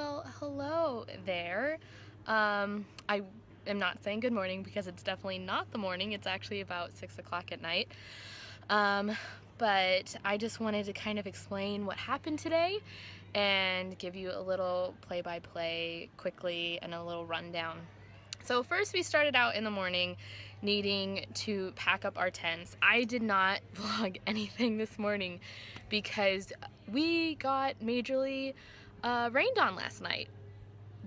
Well, hello there. I am not saying good morning because it's definitely not the morning. It's actually about 6 o'clock at night. But I just wanted to kind of explain what happened today and give you a little play-by-play quickly and a little rundown. So first we started out in the morning needing to pack up our tents. I did not vlog anything this morning because we got majorly rained on last night.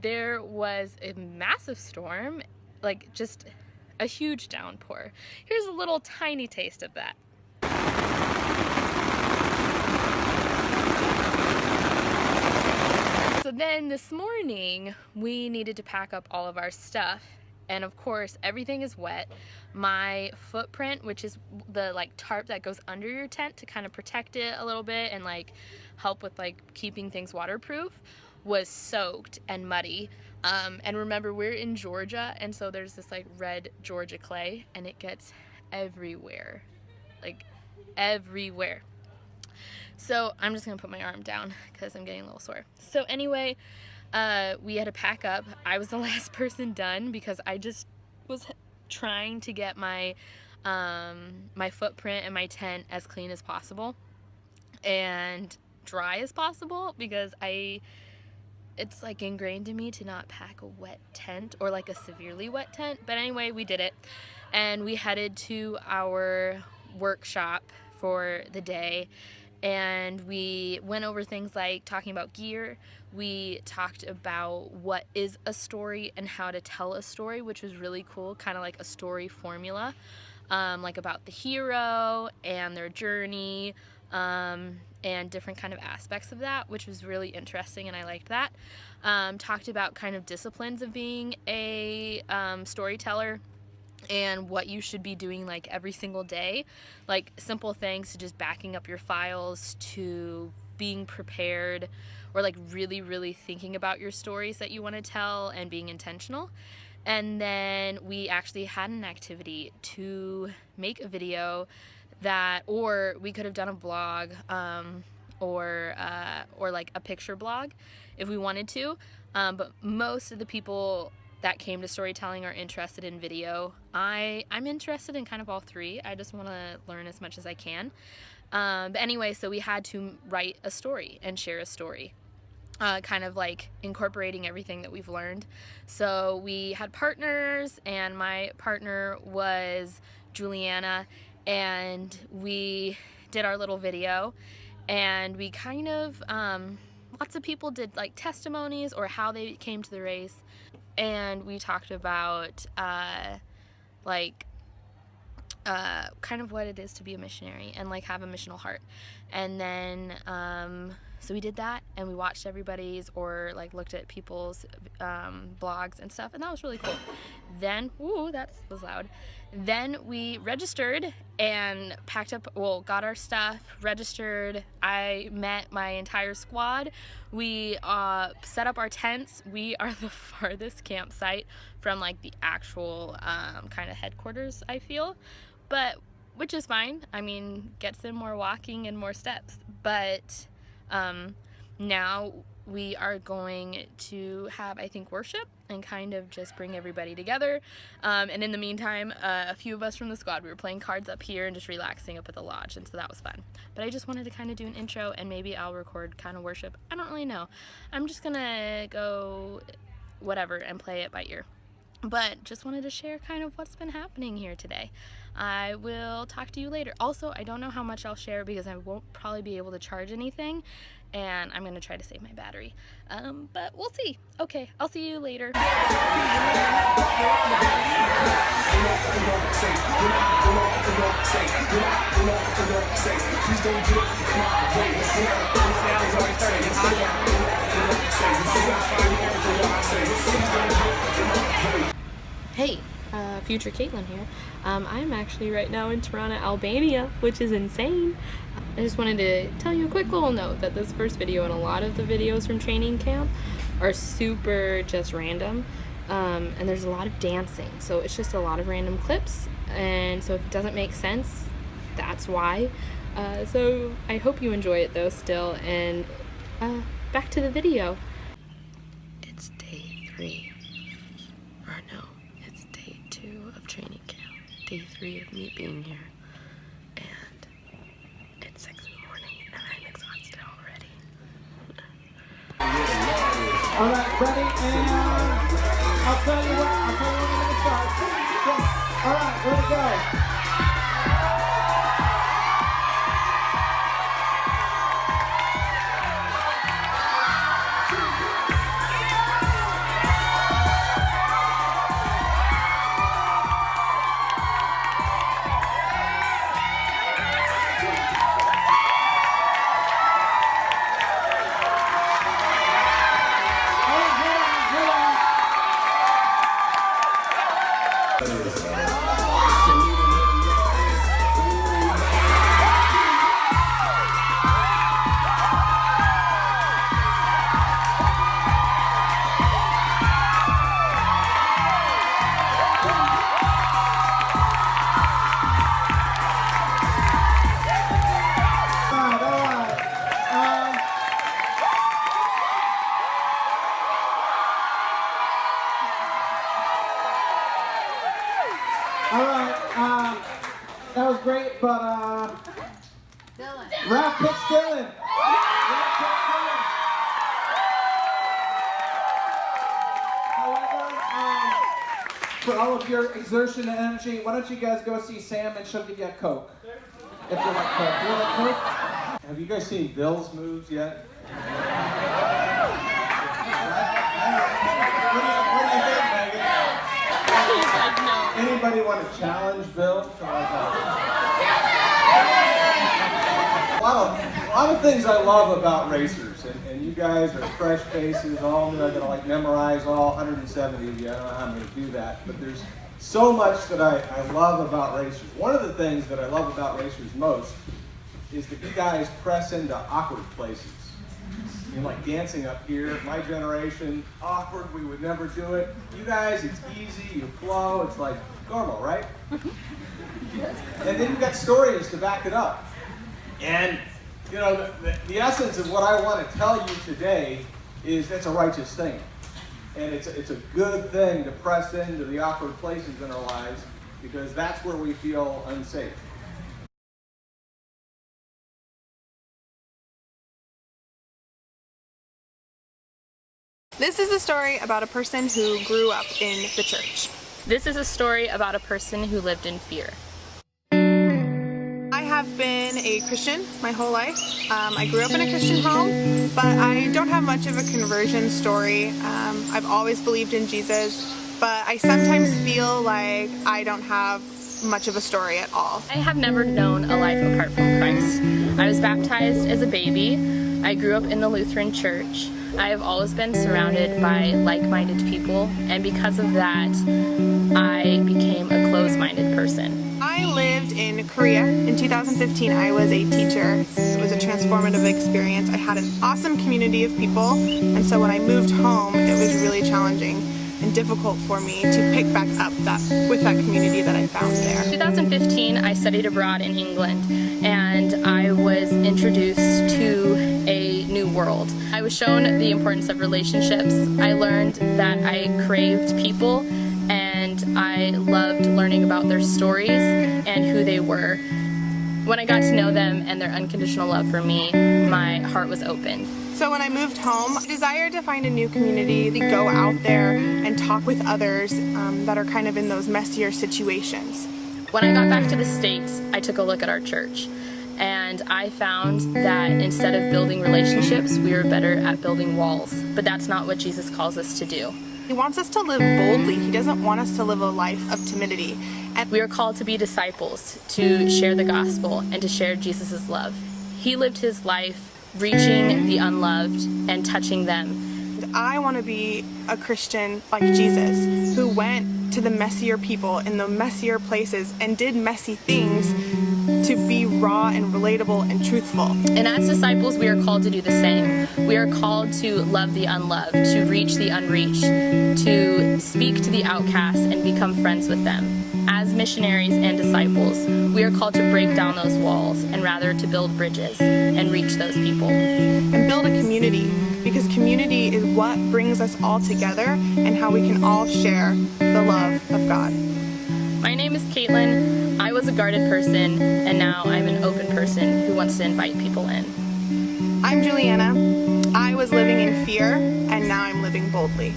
There was a massive storm, like just a huge downpour. Here's a little tiny taste of that. So then this morning we needed to pack up all of our stuff, and of course everything is wet. My footprint, which is the tarp that goes under your tent to kind of protect it a little bit and help with keeping things waterproof, was soaked and muddy. And remember, we're in Georgia, and so there's this red Georgia clay, and it gets everywhere, everywhere. So I'm just gonna put my arm down because I'm getting a little sore. So anyway, we had to pack up. I was the last person done because I just was trying to get my my footprint and my tent as clean as possible and dry as possible, because it's ingrained in me to not pack a wet tent or a severely wet tent. But anyway, we did it, and we headed to our workshop for the day, and we went over things like talking about gear. We talked about what is a story and how to tell a story, which was really cool, kind of like a story formula, about the hero and their journey, and different kind of aspects of that, which was really interesting, and I liked that. Talked about kind of disciplines of being a storyteller and what you should be doing every single day, simple things to just backing up your files, to being prepared, or really thinking about your stories that you want to tell and being intentional. And then we actually had an activity to make a video that, or we could have done a blog, or a picture blog if we wanted to, but most of the people that came to storytelling are interested in video. I'm interested in kind of all three. I just want to learn as much as I can. But anyway, so we had to write a story and share a story, kind of incorporating everything that we've learned. So we had partners, and my partner was Juliana, and we did our little video, and we kind of, lots of people did testimonies or how they came to the race, and we talked about kind of what it is to be a missionary and have a missional heart. And then so we did that, and we watched everybody's, or looked at people's blogs and stuff, and that was really cool. Then, ooh, that was loud. Then we registered and packed up, got our stuff, registered. I met my entire squad. We set up our tents. We are the farthest campsite from the actual kind of headquarters, I feel, but which is fine. I mean, gets in more walking and more steps. But now we are going to have, I think, worship and kind of just bring everybody together. And in the meantime, a few of us from the squad, we were playing cards up here and just relaxing up at the lodge, and so that was fun. But I just wanted to kind of do an intro, and maybe I'll record kind of worship. I don't really know. I'm just gonna go whatever and play it by ear. But just wanted to share kind of what's been happening here today. I will talk to you later. Also, I don't know how much I'll share because I won't probably be able to charge anything, and I'm gonna try to save my battery. But we'll see. Okay, I'll see you later. Hey, future Caitlin here. I'm actually right now in Tirana, Albania, which is insane. I just wanted to tell you a quick little note that this first video, and a lot of the videos from training camp, are super just random, and there's a lot of dancing, so it's just a lot of random clips, and so if it doesn't make sense, that's why. So I hope you enjoy it though still, and back to the video. 3. Or no, it's day 2 of training camp. Day 3 of me being here. And it's 6 in the morning and I'm exhausted already. Alright, ready, and I'll tell you when we're going to start. Alright, here we go. Alright, that was great, but Raph picks Dylan. However, for all of your exertion and energy, why don't you guys go see Sam and she'll give you a Coke. If you like Coke. You like Coke? Have you guys seen Bill's moves yet? What do you think, Megan? He's like, no. Anybody want to challenge Bill? A lot of things I love about racers, and you guys are fresh faces, all new. I'm gonna like memorize all 170 of you. I don't know how I'm gonna do that, but there's so much that I love about racers. One of the things that I love about racers most is that you guys press into awkward places. You know, like dancing up here, my generation, awkward, we would never do it. You guys, it's easy, you flow, it's like normal, right? And then you've got stories to back it up. And, you know, the essence of what I want to tell you today is that's a righteous thing. And it's a good thing to press into the awkward places in our lives because that's where we feel unsafe. This is a story about a person who grew up in the church. This is a story about a person who lived in fear. I have been a Christian my whole life. I grew up in a Christian home, but I don't have much of a conversion story. I've always believed in Jesus, but I sometimes feel like I don't have much of a story at all. I have never known a life apart from Christ. I was baptized as a baby. I grew up in the Lutheran church. I have always been surrounded by like-minded people, and because of that, I became a closed-minded person. I lived in Korea. In 2015, I was a teacher. It was a transformative experience. I had an awesome community of people, and so when I moved home, it was really challenging and difficult for me to pick back up with that community that I found there. In 2015, I studied abroad in England, and I was introduced to a new world. I was shown the importance of relationships. I learned that I craved people, and I loved learning about their stories and who they were. When I got to know them and their unconditional love for me, my heart was open. So when I moved home, I desired to find a new community, to go out there and talk with others that are kind of in those messier situations. When I got back to the States, I took a look at our church, and I found that instead of building relationships, we were better at building walls. But that's not what Jesus calls us to do. He wants us to live boldly. He doesn't want us to live a life of timidity. And we are called to be disciples, to share the gospel, and to share Jesus' love. He lived his life reaching the unloved and touching them. I want to be a Christian like Jesus, who went to the messier people in the messier places and did messy things to be raw and relatable and truthful. And as disciples, we are called to do the same. We are called to love the unloved, to reach the unreached, to speak to the outcasts and become friends with them. As missionaries and disciples, we are called to break down those walls and rather to build bridges and reach those people. And build a community, because because community is what brings us all together and how we can all share the love of God. My name is Caitlin. I was a guarded person, and now I'm an open person who wants to invite people in. I'm Juliana. I was living in fear, and now I'm living boldly.